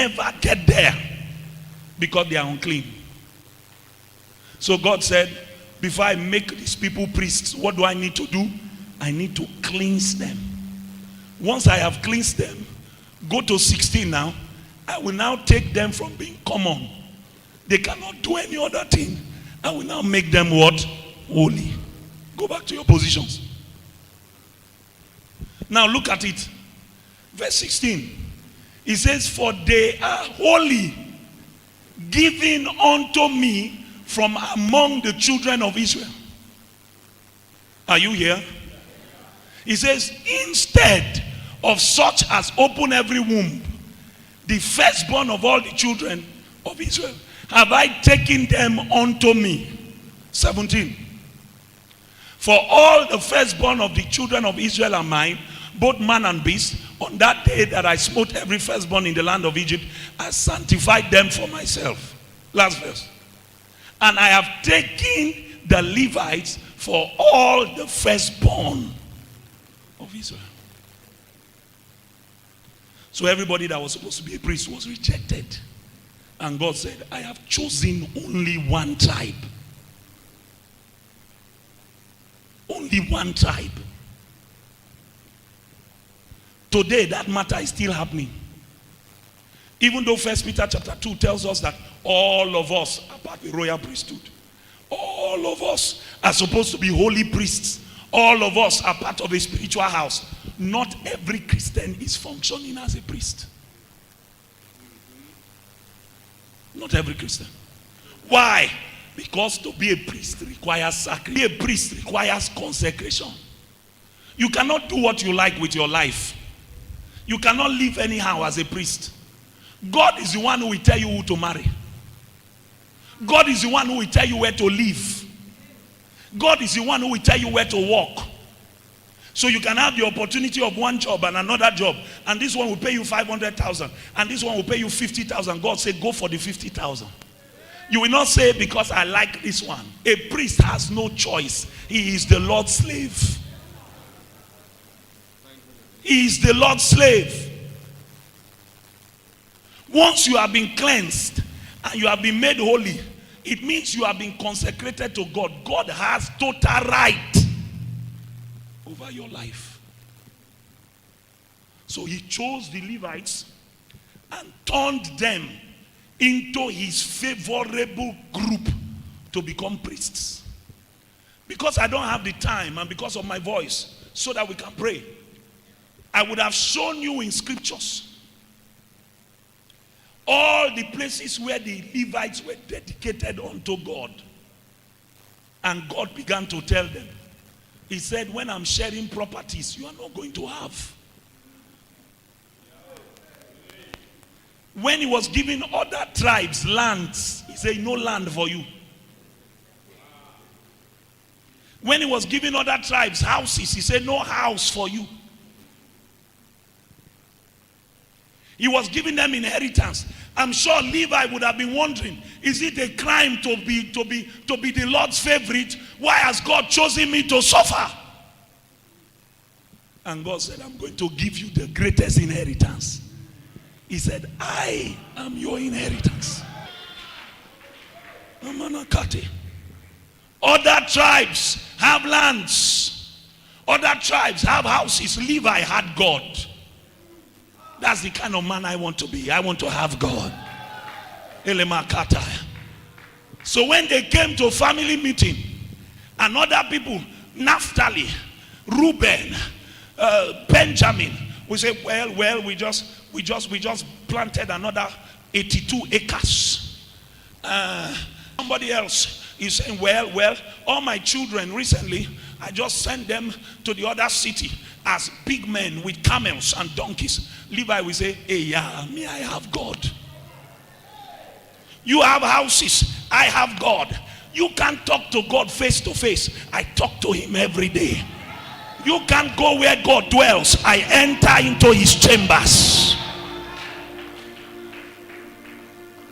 never get there because they are unclean. So God said, before I make these people priests, what do I need to do? I need to cleanse them. Once I have cleansed them, go to 16 now. I will now take them from being common. They cannot do any other thing. I will now make them what? Holy. Go back to your positions. Now look at it. Verse 16. It says, for they are holy, given unto me from among the children of Israel. Are you here? It says, instead of such as open every womb, the firstborn of all the children of Israel, have I taken them unto me. 17. For all the firstborn of the children of Israel are mine, both man and beast. On that day that I smote every firstborn in the land of Egypt, I sanctified them for myself. Last verse. And I have taken the Levites for all the firstborn of Israel. So everybody that was supposed to be a priest was rejected. And God said, I have chosen only one tribe. Only one tribe. Today that matter is still happening. Even though 1 Peter chapter 2 tells us that all of us are part of the royal priesthood. All of us are supposed to be holy priests. All of us are part of a spiritual house. Not every Christian is functioning as a priest. Not every Christian. Why? Because to be a priest requires sacrifice. Be a priest requires consecration. You cannot do what you like with your life. You cannot live anyhow as a priest. God is the one who will tell you who to marry. God is the one who will tell you where to live. God is the one who will tell you where to walk. So you can have the opportunity of one job and another job. And this one will pay you 500,000. And this one will pay you 50,000. God said, go for the 50,000. You will not say, because I like this one. A priest has no choice. He is the Lord's slave. He is the Lord's slave. Once you have been cleansed and you have been made holy, it means you have been consecrated to God. God has total right over your life. So he chose the Levites and turned them into his favorable group to become priests. Because I don't have the time and because of my voice, so that we can pray, I would have shown you in scriptures all the places where the Levites were dedicated unto God. And God began to tell them, he said, when I'm sharing properties, you are not going to have. When he was giving other tribes lands, he said, no land for you. When he was giving other tribes houses, he said, no house for you. He was giving them inheritance. I'm sure Levi would have been wondering, is it a crime to be the Lord's favorite? Why has God chosen me to suffer? And God said, I'm going to give you the greatest inheritance. He said, I am your inheritance. Other tribes have lands. Other tribes have houses. Levi had God. That's the kind of man I want to be. I want to have God. So when they came to family meeting, and other people, Naphtali, Reuben, Benjamin, we say, well, we just planted another 82 acres. Somebody else is saying, well, all my children recently, I just sent them to the other city as big men with camels and donkeys. Levi will say, hey, yeah, me, I have God. You have houses, I have God. You can't talk to God face to face. I talk to him every day. You can't go where God dwells. I enter into his chambers.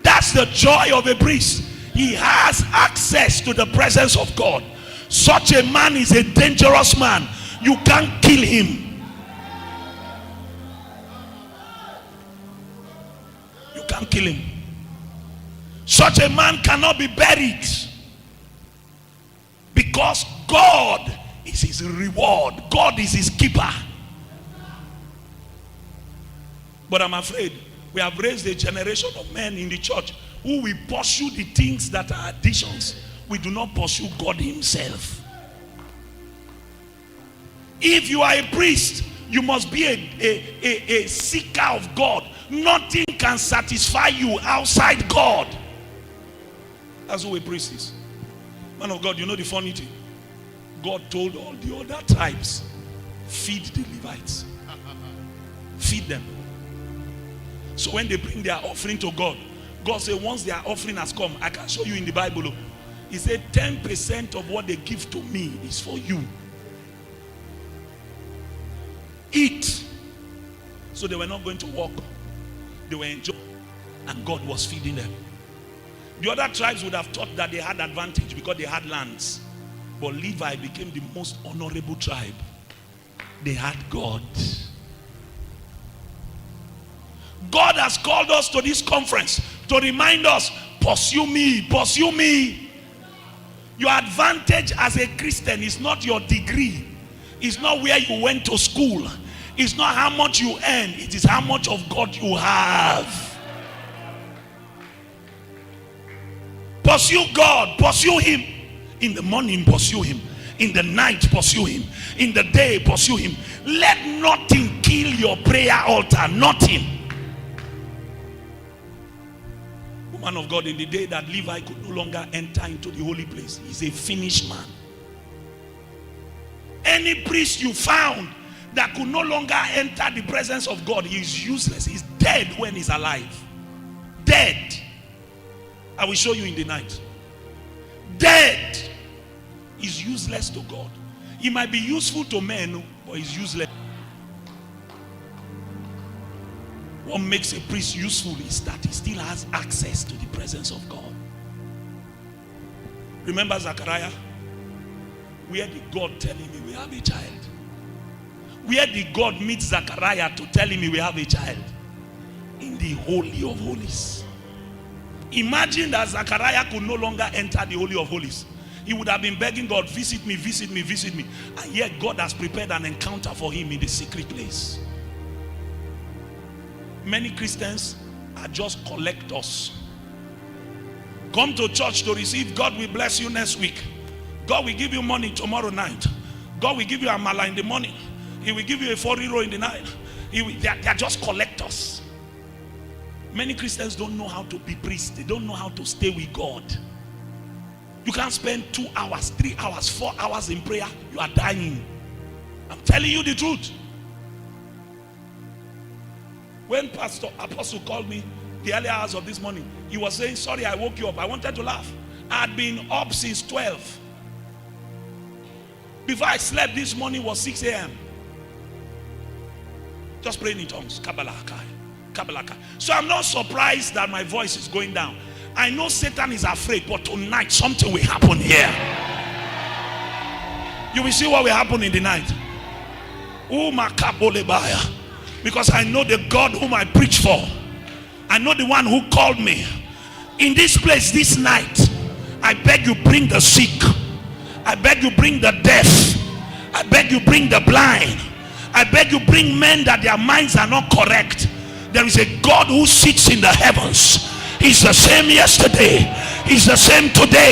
That's the joy of a priest. He has access to the presence of God. Such a man is a dangerous man. You can't kill him. You You can't kill him. Such a man cannot be buried, because God is his reward. God is his keeper. But I'm afraid we have raised a generation of men in the church who will pursue the things that are additions. We do not pursue God himself. If you are a priest, you must be a seeker of God. Nothing can satisfy you outside God. That's who a priest is. Man of God, you know the funny thing? God told all the other tribes, feed the Levites. Feed them. So when they bring their offering to God, God said once their offering has come, I can show you in the Bible. He said 10% of what they give to me is for you. Eat. So they were not going to work. They were enjoying, and God was feeding them. The other tribes would have thought that they had advantage because they had lands. But Levi became the most honorable tribe. They had God. God has called us to this conference to remind us, pursue me, pursue me. Your advantage as a Christian is not your degree. It's not where you went to school. It's not how much you earn. It is how much of God you have. Pursue God, pursue him. In the morning, pursue him. In the night, pursue him. In the day, pursue him. Let nothing kill your prayer altar. Nothing. Woman of God, in the day that Levi could no longer enter into the holy place, he's a finished man. Any priest you found that could no longer enter the presence of God, he is useless. He's dead when he's alive. Dead. I will show you in the night. Dead is useless to God. He might be useful to men, but he's useless. What makes a priest useful is that he still has access to the presence of God. Remember Zechariah? Where did God tell him we have a child? Where did God meet Zechariah to tell him we have a child? In the Holy of Holies. Imagine that Zechariah could no longer enter the Holy of Holies. He would have been begging God, visit me, visit me, visit me. And yet God has prepared an encounter for him in the secret place. Many Christians are just collectors. Come to church to receive. God will bless you next week. God will give you money tomorrow night. God will give you a mala in the morning. He will give you a 4 euro in the night. They are just collectors. Many Christians don't know how to be priests. They don't know how to stay with God. You can't spend 2 hours, 3 hours, 4 hours in prayer. You are dying. I'm telling you the truth. When Pastor Apostle called me the early hours of this morning, he was saying, sorry, I woke you up. I wanted to laugh. I had been up since 12. Before I slept this morning was 6 a.m. Just praying in tongues. Kabbalah. So I'm not surprised that my voice is going down. I know Satan is afraid, but tonight something will happen here. You will see what will happen in the night. Because I know the God whom I preach for. I know the one who called me. In this place this night, I beg you bring the sick. I beg you bring the deaf. I beg you bring the blind. I beg you bring men that their minds are not correct. There is a God who sits in the heavens. He's the same yesterday. He's the same today.